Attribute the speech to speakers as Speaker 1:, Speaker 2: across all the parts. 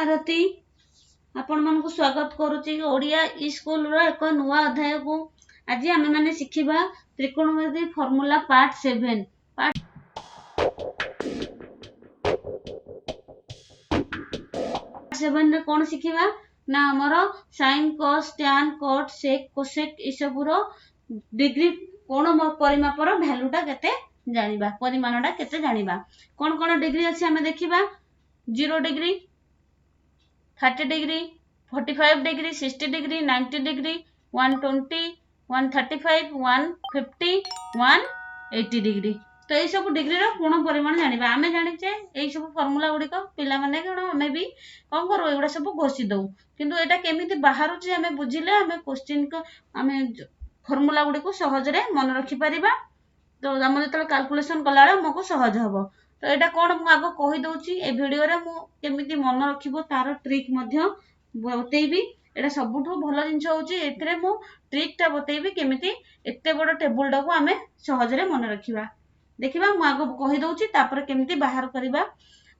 Speaker 1: आरती आपण मानकु स्वागत करूची ओडिया स्कूल रो एक नुआ अध्याय को आज आमे माने शिखिबा त्रिकोणमिति फार्मूला पार्ट 7 पार्ट 7 रे कोन शिखिबा ना हमर sin cos tan cot sec cosec ई सब रो डिग्री कोन परिमापर वैल्यूटा केते जानिबा परिमाणटा केते जानिबा कोन कोन डिग्री अछि हमें देखिबा 0 degree 30 degree 45 degree 60 degree 90 degree 120 135 150 180 degree तो ये सब डिग्री रो कोण परिमाण जानिबा आमे जानिचे ए सब फार्मूला गुडी को पिला माने कोन हमें भी कोन करू एगुडा सब घोषि दउ किंतु एटा केमिति बाहरु जे हमें बुझिले हमें क्वेश्चन को हमें फार्मूला गुडी को सहज रे मन रखि परिबा तो हम जतले कैलकुलेशन कला रे मको सहज हबो तो एटा कोन मु आगो कहि दउची ए वीडियो रे मु केमिति मन रखिबो तार ट्रिक मध्य बतेइबी एटा सबुठो भलो जिंस होची एथरे मु ट्रिक ता बतेइबी केमिति एते बड़ टेबल टा को हमें सहज रे मन रखिबा देखिबा मु आगो कहि दउची तापर केमिति बाहर करिबा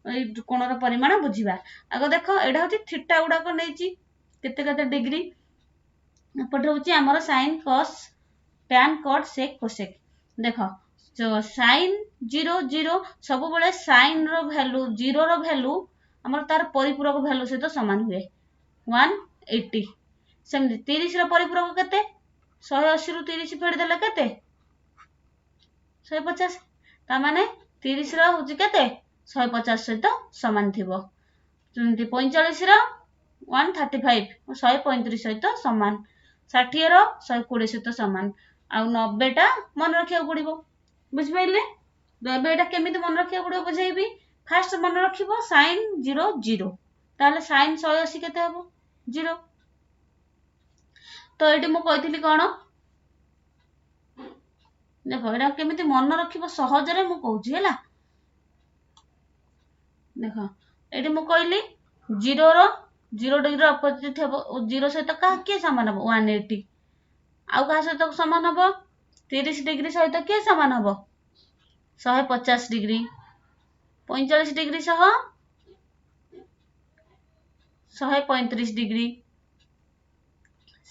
Speaker 1: ए कोन रो परिमाण बुझिबा आगो देखो एटा होची थीटा उडा को नैची केते केते डिग्री पट होची हमर sin cos tan cot sec cosec देखो जो sin 0 0 सब बळे sin रो वैल्यू 0 रो वैल्यू हमर तार परिपूरक वैल्यू से तो समान हुए 180 सेमति 30 रो परिपूरक केते 180 रो 30 फेड देला केते 150 ता माने 30 रो होची केते 150 से तो समान थिबो 45 रो 135 135 सहित समान 60 रो 120 सहित समान आ 90 टा मन रखिया पड़िबो बुझ पाइले तो एटा केमिति मन रखिया पड़िबो बुझाइबी फर्स्ट मन रखिबो sin 0 0 ताले sin 180 केते हबो 0 तो एटी मु कहितली कोन देखो एटा केमिति मन रखिबो सहज रे मु कहूची हैला देखो एटी मु कहली 0 रो 0 डिग्री अपोजिट हबो 0 सहित का के समान हबो 180 आउ का सहित समान हबो 30 डिग्री सहित के समान हबो 150 डिग्री 45 डिग्री सह 135 डिग्री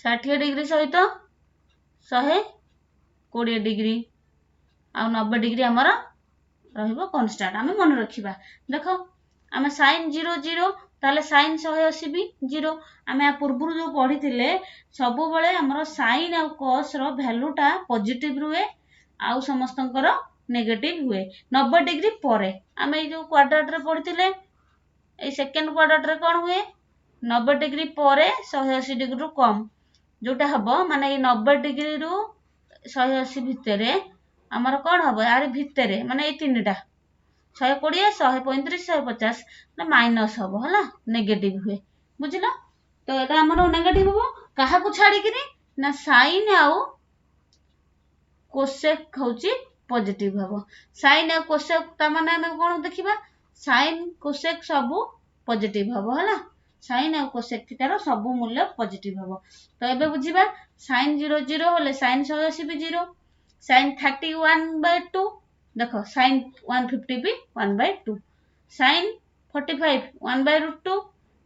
Speaker 1: 60 डिग्री सहित 120 डिग्री आ 90 डिग्री हमर रहिबो कांस्टेंट हमें मन रखिबा देखो हमें sin 0 0 ताले sin 180 भी 0 हमें पूर्वरु जो पढिथिले सब बळे हमर sin आ cos रो वैल्यूटा पॉजिटिव रुए आ समस्तंकर नेगेटिव हुए 90 डिग्री परे हमें जो क्वाड्रेंट रे पढिथिले ए सेकंड क्वाड्रेंट रे कोन हुए 90 डिग्री परे 180 डिग्री रु कम जोटा हबो माने 90 डिग्री रु 180 भितरे हमर कोन हबो यार भितरे माने ए तीनटा 120 135 150 ना माइनस हबो हला नेगेटिव हुए बुझिला तो एटा हमर नेगेटिव हबो काहा को छाडी किनी ना sin आउ कोसेक होची पॉजिटिव हबो sin आ कोसेक ता माने हम कोन देखिबा sin कोसेक सब पॉजिटिव हबो हला sin आ कोसेक थीटा रो सब मूल्य पॉजिटिव हबो तो एबे बुझिबा sin 0 0 होले sin 180 भी 0 sin 31/2 देखो sin 150 भी 1/2 sin 45 1/√2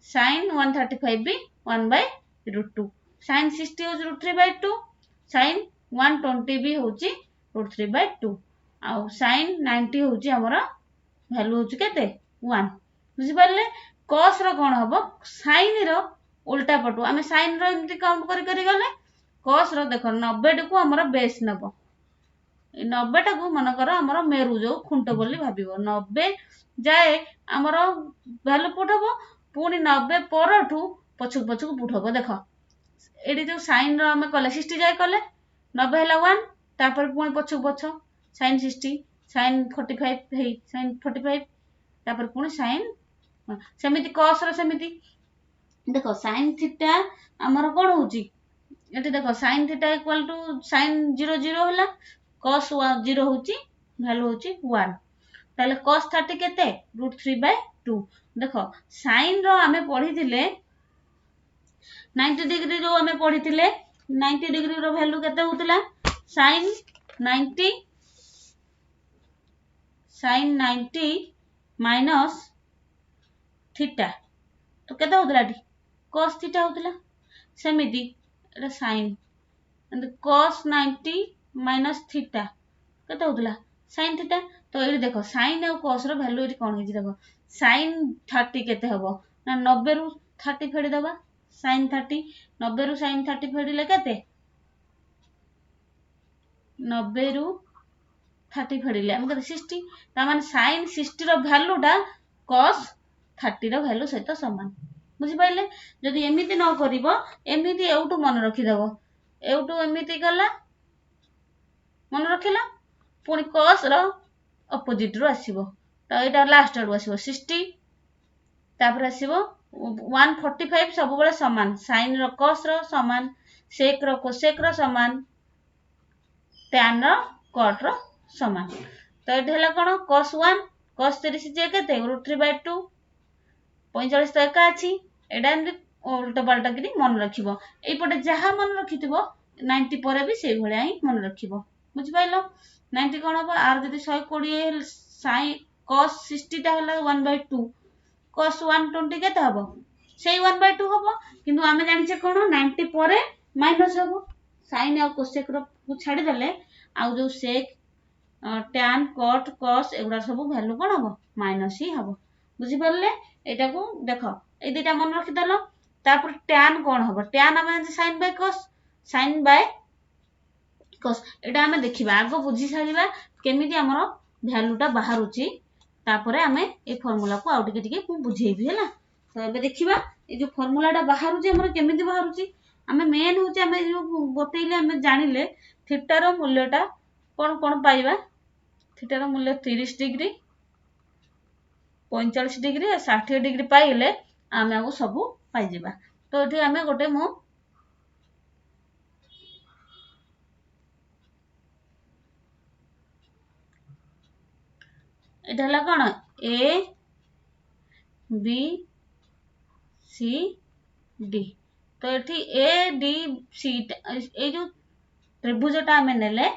Speaker 1: sin 135 भी 1/√2 sin 60 हो √3/2 sin 120 भी होची √3/2 आ sin 90 होची हमरा वैल्यू होची केते 1 बुझि परले cos रो कोन हबो sin रो उल्टा पटु हमें sin रो एमति काउंट करि करि गले cos रो देखो 90 को हमरा बेस नबो 90 टा को मन कर हमर मेरु जो खुंट बोली भाबिबो 90 जाए हमर वैल्यू पुटबो पुनी 90 परठू पछुक पछुक पुटबो देखो एडी जो sin रो हमें कले 60 जाए कले 90 हला 1 तापर पुनी पछुक पछ sin 60 sin 45 हे sin 45 तापर पुनी sin सेमिति cos रो सेमिति देखो sin थीटा हमर कोन होची एटी देखो sin theta equal to sin 0 0 होला cos 0 होची वैल्यू होची 1 ताले cos 30 केते √3/2 देखो sin रो हमें पढिथिले 90 डिग्री रो हमें पढिथिले 90 डिग्री रो वैल्यू केते होतला sin 90 माइनस थीटा तो केते होतला टी cos थीटा होतला सेमिति एटा sin cos 90 माइनस थीटा केते होतला sin थीटा तो ये देखो sin और cos रो वैल्यू ये कोन हे देखो sin 30 केते हबो ना 90 रु 30 फेडी दबा sin 30 90 रु sin 30 फेडीले केते 90 रु 30 फेडीले हम केते 60 ता माने sin 60 रो वैल्यू टा cos 30 रो वैल्यू सहित समान बुझी पाइले जदि एमिति न करिवो एमिति एउटु मन रखि दबो एउटु एमिति गला मन रखिला पुनी cos रो अपोजिट रो आसीबो तो एटा लास्ट रो आसीबो 60 तापर आसीबो 145 सब बेले समान sin रो cos रो समान sec रो cosec रो समान tan रो cot रो समान तो एटा हला कोन cos 1 cos 30 जे केते √3/2 45 तो एका अछि एटा उल्टा पाल्टा करी मन रखिबो एपटे जहा मन रखिथिबो 90 परे भी सेई भलिया ही मन रखिबो बुझि पाइलो 90 कोन हबो आर जदि 120 sin cos 60 टा हला 1/2 cos 120 केते हबो सेई 1/2 हबो किंतु आमे जानि छे कोन 90 परे माइनस हबो sin और cosec रो छाडी देले आ जो sec tan cot cos एगुडा सब वैल्यू कोन हबो माइनस ही हबो बुझि परले एटा को देखो ए दुटा मन रखि दलो तापर tan कोन हबो tan आमे sin by cos एटा आमे देखिबा आगो बुझी सारिबा केमिति हमरो वैल्यूटा बाहरुची तापरे आमे ए फार्मूला को आउट टिके बुझेइबी हैला तो एबे देखिबा ए जो फार्मूलाटा बाहरुची हमरो केमिति बाहरुची आमे मेन होची आमे जो बतेइले आमे जानिले थीटा रो मूल्यटा कोन कोन पाइबा थीटा रो मूल्य 30 डिग्री 45 डिग्री और 60 डिग्री पाइले आमे आगो सब पाइ जेबा तो एठी आमे गोटे मो एटा हला कोन ए बी सी डी तो एठी ए डी सी ए जो त्रिभुजटा आमे नेले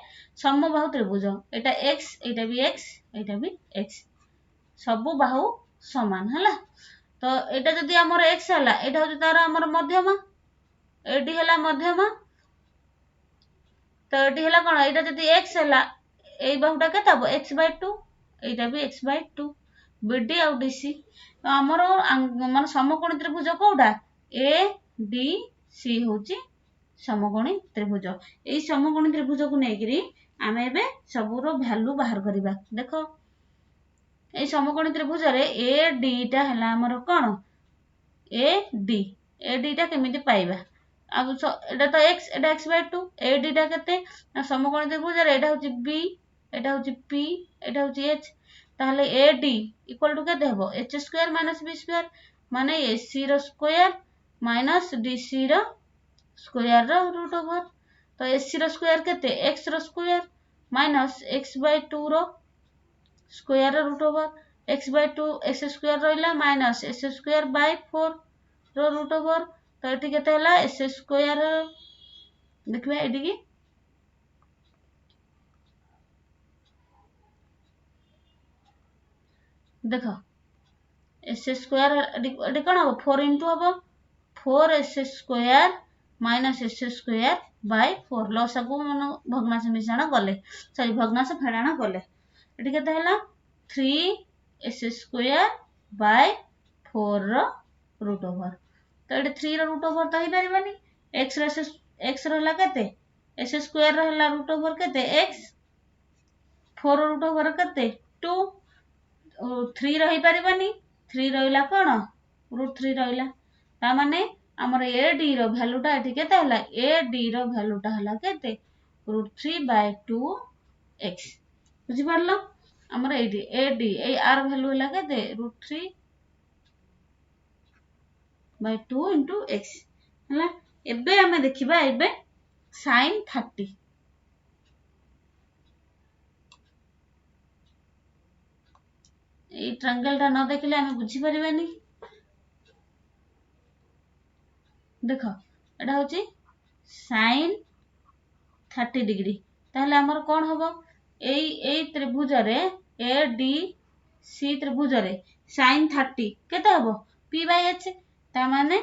Speaker 1: समबाहु त्रिभुज एटा x एटा भी x सब बाहु समान हला तो एटा जदि हमर x हला एटा होती तार हमर मध्यमा एडी हला मध्यमा तो एडी हला कोन एटा जदि x हला ए बाहुटा केता हबो x/2 एटा भी x/2 BD और DC तो हमर मन समकोणी त्रिभुज कोडा ADC होची समकोणी त्रिभुज एई समकोणी त्रिभुज को नेगिरी आमे एबे सबरो वैल्यू बाहर करबा देखो एई समकोणी त्रिभुज रे AD टा हला हमर कोन AD टा केमिति पाइबा अब एटा तो x एटा x/2 AD टा केते समकोणी त्रिभुज रे एटा होची B एटा होची P एटा होची H ताहले AD इक्वल टू केते हबो h² - b² माने AC रो स्क्वायर माइनस DC रो स्क्वायर रो रूट ओवर तो AC रो स्क्वायर केते x रो स्क्वायर माइनस x/2 रो स्क्वायर रो रूट ओवर x/2 x² रहला माइनस s²/4 रो रूट ओवर तो एठी केते हला s² देखबे एडी की देखो s² एडी कोन हो 4 * हबो 4s² माइनस s²/4 लसगु भग्नांश मिश्रण गले सॉरी भग्नांश फेडाणा गले एटी केते हला 3s²/4 रो रूट ओवर तो एटी 3 रो रूट ओवर तो ही परिबानी x रो हला केते s² रो हला रूट ओवर केते x 4 रो रूट ओवर केते 2 3 रही परिबानी 3 रहिला कोन √3 रहिला ता माने हमर AD रो वैल्यूटा एठी केते हला AD रो वैल्यूटा हला केते √3/2x बुझि परलो हमर AD ए आर वैल्यू हला केते √3/2 * x हला एबे हमें देखिबा एबे sin 30 ए ट्रायंगल टा न देखले हमें बुझी परिबानी देखो एटा होची sin 30 डिग्री ताहले हमर कोन हबो एई त्रिभुज रे ADC त्रिभुज रे sin 30 केते हबो p/h ता माने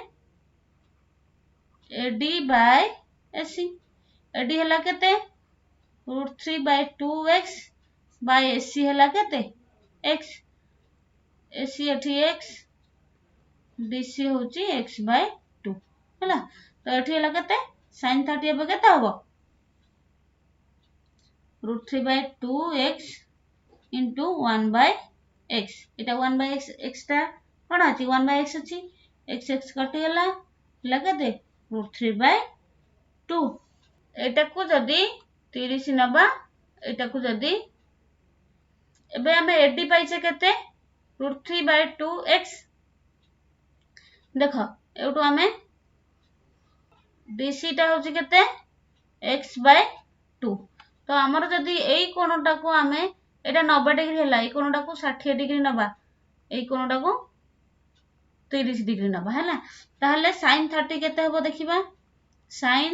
Speaker 1: एडी बाय एसी एडी हला केते √3/2x बाय एसी हला केते x एसी एठी x डीसी होची x/2 हला तो एठी हला केते sin 30 अब केते हबो √3/2x into 1/x एटा 1/x एक्स्ट्रा कोन अछि 1/x अछि x x कटि गेला हला केते √3/2 एटा को जदी 30 नबा एटा को जदी एबे हमें एडी पाइछे केते √3/2x देखो एटू हमें डीसी टा होची केते x/2 तो हमर जदी एई कोणटा को हमें एटा 90 डिग्री हला एई कोणटा को 60 डिग्री नबा एई कोणटा को 30 डिग्री नबा हला ताहले sin 30 केते हबो देखिबा sin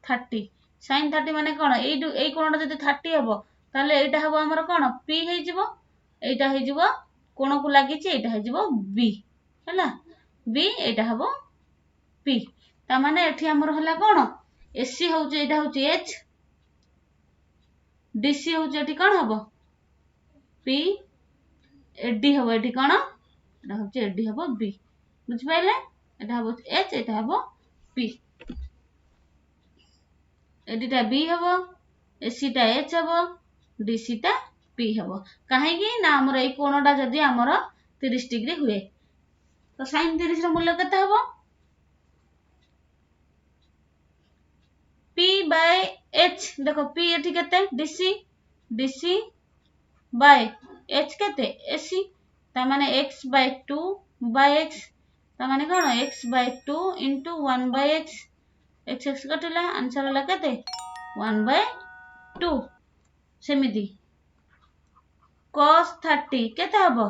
Speaker 1: 30 माने कोन एई कोणटा जदी 30 हबो ताहले एटा हबो हमर कोन p हे जिवो एटा हे जिवो कोण को लागि छि एटा हे जिवो b हला b एटा हबो p ता माने एठी हमर हला कोन ac होउची एटा होउची h dc होउची एठी कोन हबो p ad हबो एठी कोन एटा होउची ad हबो b बुझ पाइले एटा हबो h एटा हबो p ad टा b हबो ac टा h हबो dc टा p हबो काहे कि ना हमर एई कोणटा जदी हमर 30 डिग्री हुए तो sin 30 रो मूल्य केते हबो p/h देखो p एठी केते dc by h केते ac ता माने x/2/x ता माने कोन x/2 into 1/x x x कटला आंसर हला केते 1/2 सेमिति cos 30 केते हबो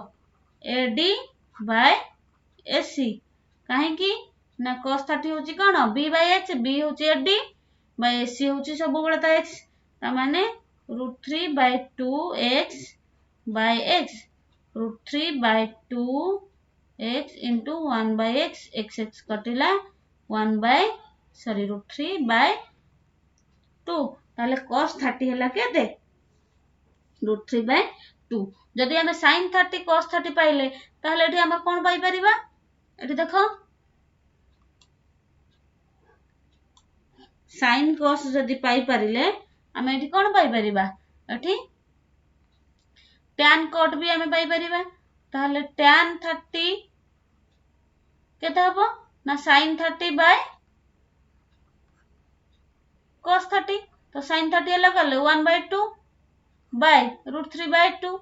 Speaker 1: ad/ac काहे कि ना cos 30 होची कोन b/h b होची ad by ac होची सब बळे ता x ता माने √3/2x by x √3/2x into 1/x x x कटिला 3/2 ताले cos 30 हला केते √3/2 जदी हमें sin 30 cos 30 पाइले ताहले एठी हम कोन पाई परिबा एठी देखो sin cos जदी पाई परिले हम एठी कोन पाई परिबा एठी tan cot भी हमें पाई परिबा ताहले tan 30 केते हबो ना sin 30 बाय cos 30 तो sin 30 हला करले 1/2 बाय √3/2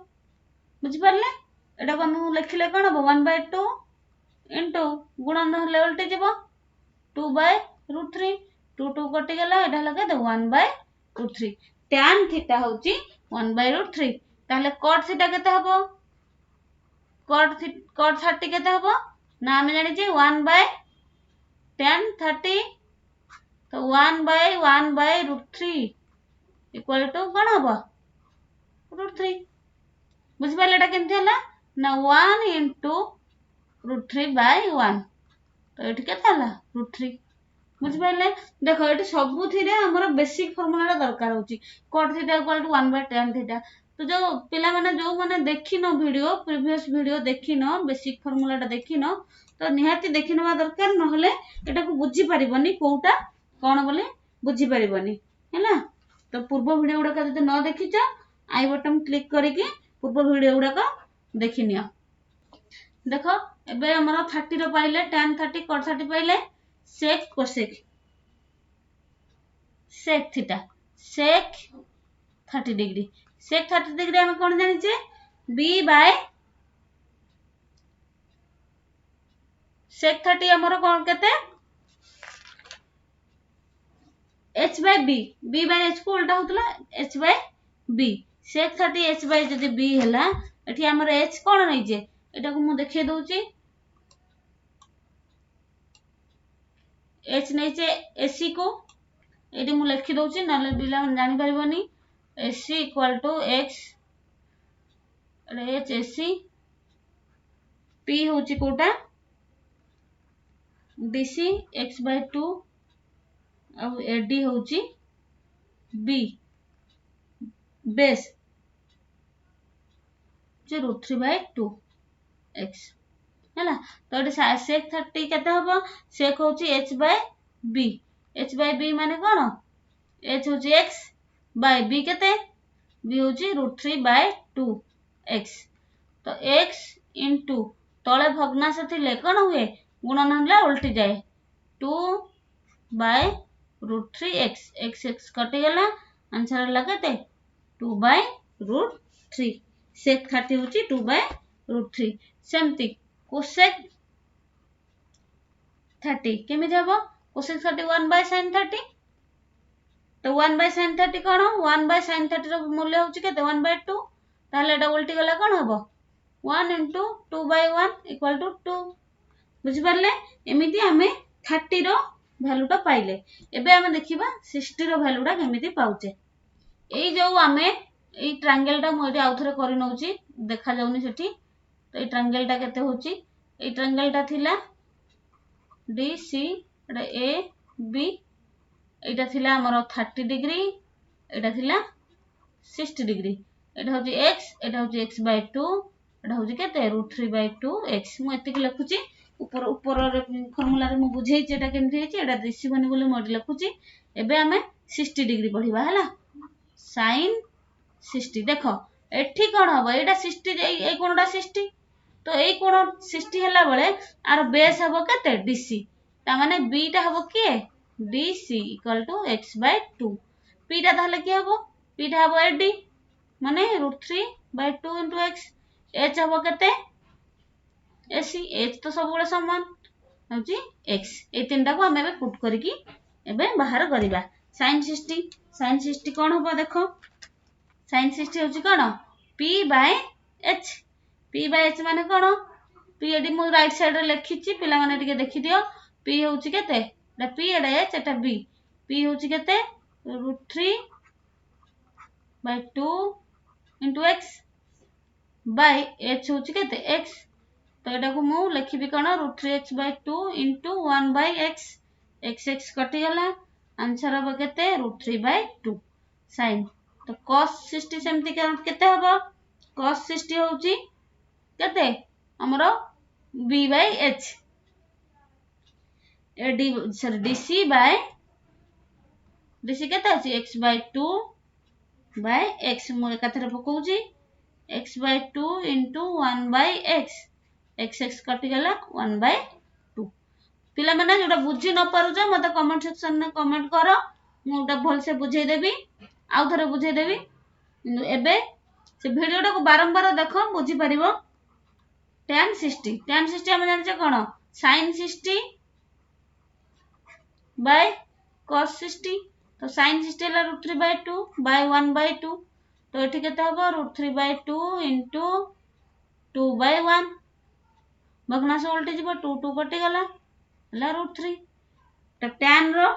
Speaker 1: बुझ परले एटा को हम लिखले कोन हबो 1/2 इनटू गुणन हले उल्टी जिवो 2/√3 2 2 कटि गेला एटा लगे दे 1/√3 tan थीटा होची 1/√3 ताले cot थीटा केते हबो cot 30 केते हबो ना हम जानि जे 1/tan 30 तो 1/1/√3 इक्वल टू कोन हबो √3 बुझ पाले एटा केमथि हला ना 1 into √3/1 तो एठी केते हला √3 बुझ पाइले देखो एठी सबु थिरे हमर बेसिक फार्मूला दरकार होची cot theta equal to 1/tan theta तो जो पिला माने जो माने देखिनो वीडियो प्रीवियस वीडियो देखिनो बेसिक फार्मूला टा देखिनो तो निहाती देखिनवा दरकार नहले एटा को बुझी परिबनी कोउटा कोन बोले बुझी परिबनी हैला तो पूर्व वीडियो उडा का जदि न देखिचो आई बटन क्लिक करिके पूर्व वीडियो उडा का देखिनियो देखो एबे हमर 30 रो पाइले tan 30 cot 30 पाइले sec cosec sec theta sec 30 degree sec 30 degree हम कोन जानि छे b बाय sec 30 हमर कोन केते h by b b by h को उल्टा होतला h by b sec 30 h by जदि b हला एठी हमर h कोन नै जे एटा को मु देखै दउची h नै जे ac को एटी मु लिखि दउची नले बिला जानि परिबनी ac equal to x h ac p होची कोटा DC x/2 ଆଉ AD ହେଉଛି B बेस जो √3/2x है तो ये sec 30 केते हम sec हूँ h/b h/b माने कौन h हूँ x by b केते b हूँ √3/2x तो x इंटू तले भग्नांश थिले कौन हुए गुणन होला उल्टी जाए 2/√3x x कटि गला आंसर होला केते 2/√3 sec 30 हूँ 2/√3 सेमती cosec 30 केमिति हबो cosec 30 1/sin 30 तो 1/sin 30 कौन 1/sin 30 रो मूल्य होची केते 1/2 ताले एटा उल्टी गला कौन हबो 1 into 2/1 equal to 2 बुझी परले एमिति हमें 30 रो वैल्यूटा पाइले एबे हमें देखिबा 60 रो वैल्यूटा केमिति पाउचे एई जो हमें एई ट्रायंगलटा मो एटी आउथरे करि नउची देखा जाउनी सेठी तो एई ट्रायंगलटा केते होची एई ट्रायंगलटा थिला DC एटा AB एटा थिला हमर 30 डिग्री एटा थिला 60 डिग्री एटा होची x एटा होची x/2 एटा होची केते √3/2x मु एतिक लिखुची ऊपर ऊपर फार्मूला रे मु बुझेइची एटा केमथि हेची एटा दिसिबनी बोली मु एटी लिखुची एबे हमें 60 डिग्री पढिबा हला sin 60 देखो एठी कोन हबो एटा 60 ए कोनटा 60 तो ए कोन 60 हला बेले आर बेस हबो केते DC ता माने b टा हबो के DC equal to x/2 p टा ताले के हबो p टा हबो AD माने √3/2 into x h हबो केते AC h तो सब गुले समान होची x ए तीनटा को हमें पुट करके एबे बाहर करिबा sin 60 कोन हबो देखो sin 60 होची कोन p/h p/h माने कोन p एडी मु राइट साइड रे लिखिची पिला माने टिके देखि दियो p होची केते एटा p एटा h एटा b p होची केते √3/2 into x by h होची केते x तो एटा को मु लिखिबी कोन √3x/2 into 1/x x कटि गला आंसर हबो केते √3/2 sin तो cos 60 सेमति केते हबो cos 60 होची केते हमरो b/h एडी सॉरी DC केते अछि x/2 by x मु एकाथरे पकोउची x/2 into 1/x x कटि गला 1/2 पिला माने जोटा बुझी न पारुछ मते कमेंट सेक्शन में कमेंट करो मुटा भल से बुझाई देबी आउ थरे बुझाई देबी एबे से वीडियोटा को बारंबार देखो बुझी परिबो tan 60 हम जानि कोन sin 60 by cos 60 तो sin 60 हला √3/2 by 1/2 तो एठी केते हबो √3/2 into 2/1 भग्नांश उल्टी जीवो 2 2 कटि गला हला √3 तो tan रो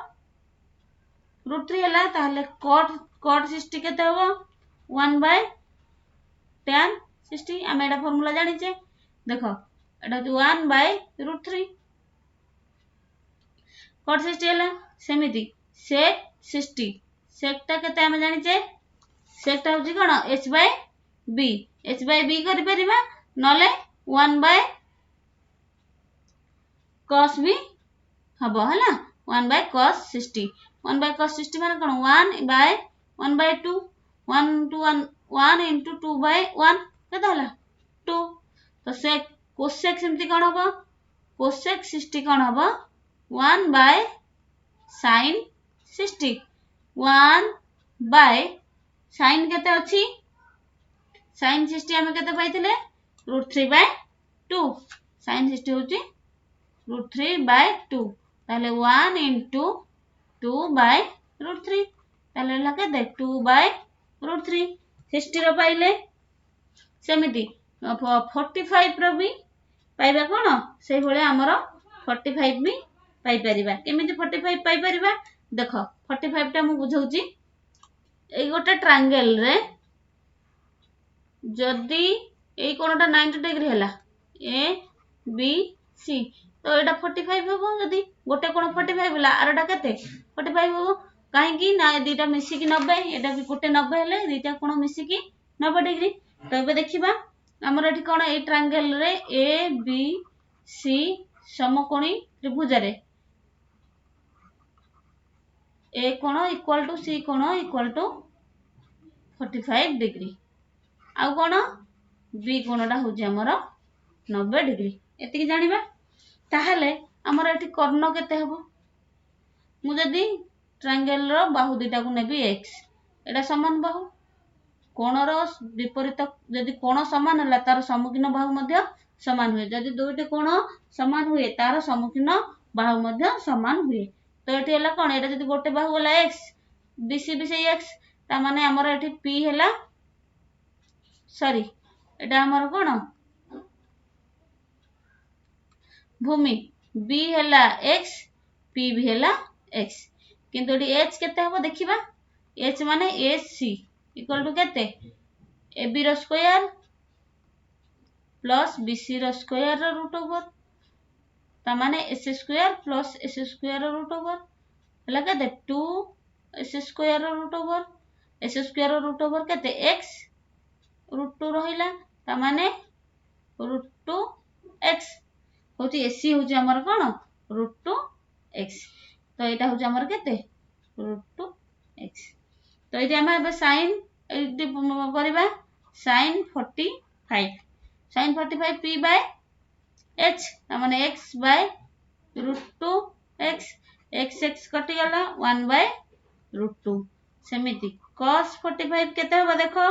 Speaker 1: √3 हला ताले cot 60 केते हबो 1/tan 60 हम एटा फार्मूला जानि छे देखो एटा 1/√3 cot 60 हला सेमिति sec 60 sec ता केते हम जानि छे sec ता होची कोन h/b करि परिबा नले 1/cos b हबो हला 1/cos 60 1/cos 60 माने कोन 1/1/2 1 to 1 into 2/1 केते हला 2 तो sec cosec सेमति कोन हबो cosec 60 कोन हबो 1/sin 60 1/sin केते अछि sin 60 हम केते पाइथिले √3/2 sin 60 होची √3/2 ताले 1 into 2/√3 ताले ला केते 2/√3 60 रो पाइले सेमिति 45 रो भी पाइबा कोन सेही भले हमरो 45 भी पाई परिबा केमिति 45 पाई परिबा देखो 45 टा मु बुझौची ए गोटे ट्रायंगल रे जदी ए कोनटा 90 डिग्री हला A B C तो एटा 45 हबो जदी गोटे कोण 45 होला आरटा केते 45 हबो काहेकि ना दीटा मिसी की 90 एटा भी गोटे 90 हेले दीटा कोण मिसी की 90 डिग्री। तो एबे देखिबा हमर एठी कोण ए ट्रायंगल रे ए बी सी समकोणी त्रिभुज रे ए कोण इक्वल टू सी कोण इक्वल टू 45 डिग्री आ कोण बी कोणटा होची हमर 90 डिग्री एतिकी जानिबा। ताहले हमर एठी कर्ण केते हबो मु जदी ट्रायंगल रो बाहु दुटा को नेबी x एटा समान बाहु कोण रो विपरीत जदी कोण समान हला तार सम्मुखीन बाहु मध्य समान हुए जदी दुईटे कोण समान हुए तार सम्मुखीन बाहु मध्य समान हुए। तो एठी हला कोण एटा जदी गोटे बाहु हला x BC भी सेही x ता माने हमर एठी p हला सॉरी एटा हमर कोण भूमि b हला x p भी हला x किंतु एठी h केते हबो देखिबा h माने ac इक्वल टू केते ab रो स्क्वायर प्लस bc रो स्क्वायर रो रूट ओवर ता माने s square plus s square रो रूट ओवर हला केते 2 s स्क्वायर रो रूट ओवर s स्क्वायर रो रूट ओवर केते x रूट 2 रहिला ता माने रूट 2 x होची ac होची हमर कोन रूट 2 x। तो एटा होची हमर केते रूट 2 x। तो एटी हम अब sin एटी करबा sin 45 p बाय h ता माने x by root 2 x x x कटि गला 1 बाय रूट 2 सेमिति cos 45 केते होबा देखो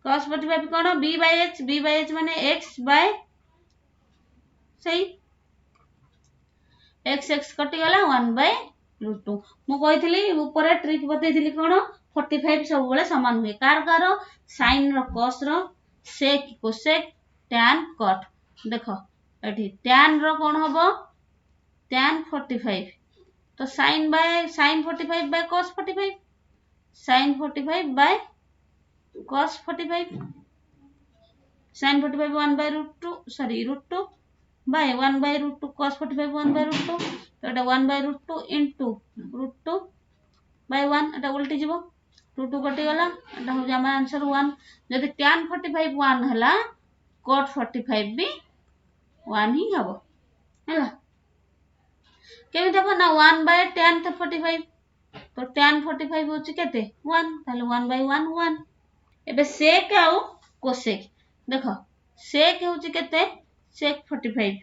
Speaker 1: cos 45 कोन b बाय h माने x बाय सही x x कटि गला 1 बाय रूट 2 मु कहितली ऊपर ट्रिक बतैतली कोन 45 सब बेले समान हुए कार sin रो cos रो sec cosec tan cot देखो एठी tan रो कोन हबो tan 45 तो sin 45 by cos 45 sin 45 by cos 45 sin 45 1 by root 2 sorry root 2 by 1 by root 2 cos 45 1 by root 2 तो एटा 1 by root 2 root root 2 by 1 एटा उल्टी जीवो root 2 कटि गला एटा हो जा आंसर 1 जदी tan 45 1 हला cot 45 भी 1 ही हबो हला केमि देखो ना 1 बाय tan 45 तो tan 45 होची केते 1 ताले 1 बाय 1 1 एबे sec आउ cosec देखो sec होची केते sec 45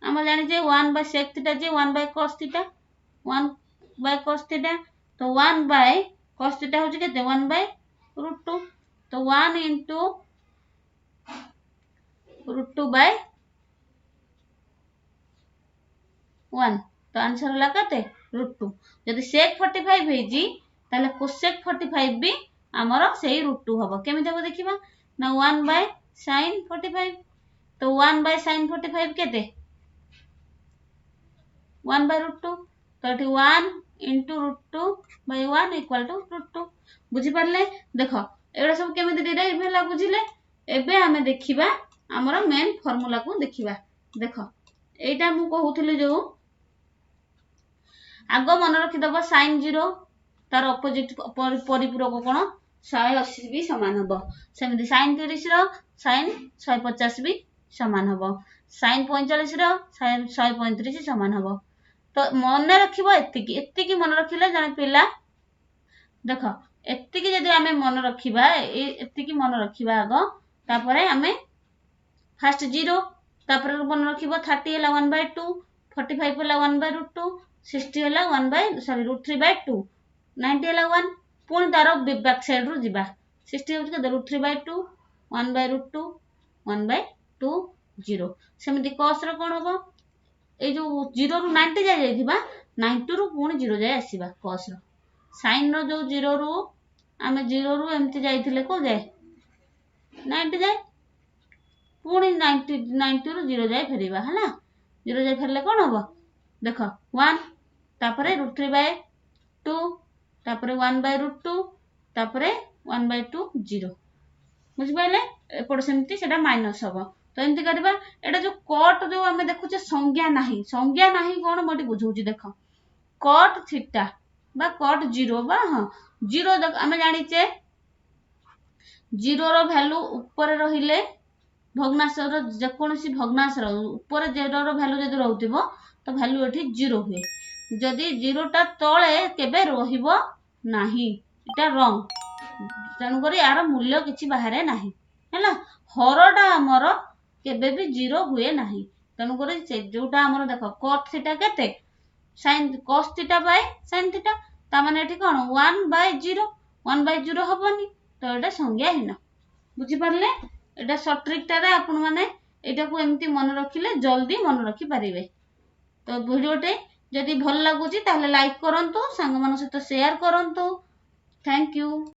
Speaker 1: हम जानि जे 1 बाय sec थीटा जे 1 by cos theta 1 by cos theta तो 1 बाय cos थीटा होची केते 1 बाय रूट 2 तो 1 इनटू रूट 2 बाय 1 तो आंसर हला केते रूट 2 जदी sec 45 हेजी ताले cosec 45 भी हमरो सेही रूट 2 हबो केमि देबो देखिबा ना 1 बाय sin 45 तो 1 बाय sin 45 केते 1 बाय रूट 2 तो एठी 1 into root 2 by 1 equal to root 2 बुझी परले देखो एडा सब केमि डिराइव भेला बुझिले एबे हमें देखिबा हमरो मेन फार्मूला को देखिबा देखो एटा मु कहउथले जो आगो मन रखि दबो sin 0 तार ऑपोजिट परिपूरक कोन 180 भी समान हबो सेमिति sin 30 रो sin 150 भी समान हबो sin 45 रो sin 135 समान हबो। तो मन रखिबो एतिकी मन रखिले जने पिला देखो एतिकी जदी हमें मन रखिबा एतिकी मन रखिबा आगो तापरे हमें फर्स्ट 0 तापरे मन रखिबो 30 हला 1 बाय 2 45 हला 1 बाय रूट 2 60 हला 1 बाय सॉरी रूट 3 बाय 2 90 हला 1 पुणी तारो बैक साइड रु जिबा 60 होच के root 3 by 2 1 by root 2 1 by 2 0 सेमिति cos रो कोन होबो ए जो 0 रु 90 जाय जायथिबा 90 रु पुणी 0 जाय आसीबा cos रो sin रो जो 0 रु आमे 0 रु एमति जायथिले को जाय 90 जाय पुणी 90 रु 0 जाय फेरिबा हला 0 जाय फेरले कोन होबो देखो 1 तापरे रूट 3 बाय 2 तापरे 1 बाय रूट 2 तापरे 1 बाय 2 0 बुझि पाइले एपड सेमति सेटा माइनस हबो तो एमती करबा एटा जो कट जो आमे देखुचे संज्ञा नाही कोन मोटी बुझौची देखो कट थीटा बा कट 0 बा हां 0 देख आमे जानिचे 0 रो वैल्यू ऊपर रहिले भग्नांशर जेकोसी भग्नांशर ऊपर 0 रो वैल्यू जदि रहउतिबो तो वैल्यू एठी 0 हुए जदि 0 टा तळे केबे रहिबो नाही इटा रॉन्ग तेणु करी यार मूल्य किछि बाहरे नाही हैला हरटा हमर केबे भी 0 हुए नाही तेणु करी से जोटा हमर देखो cos थीटा केते sin cos theta by sin theta ता माने एठी कोन 1/0 हबनी तो एटा संज्ञाहीन बुझी परले एटा शॉर्ट ट्रिक टारे आपण माने एटा को एमती मन रखिले जल्दी मन रखि परिबे तो वीडियोटे जदि भल लागुची ताहले लाइक करंतु संग मन सहित शेयर करंतु थैंक यू।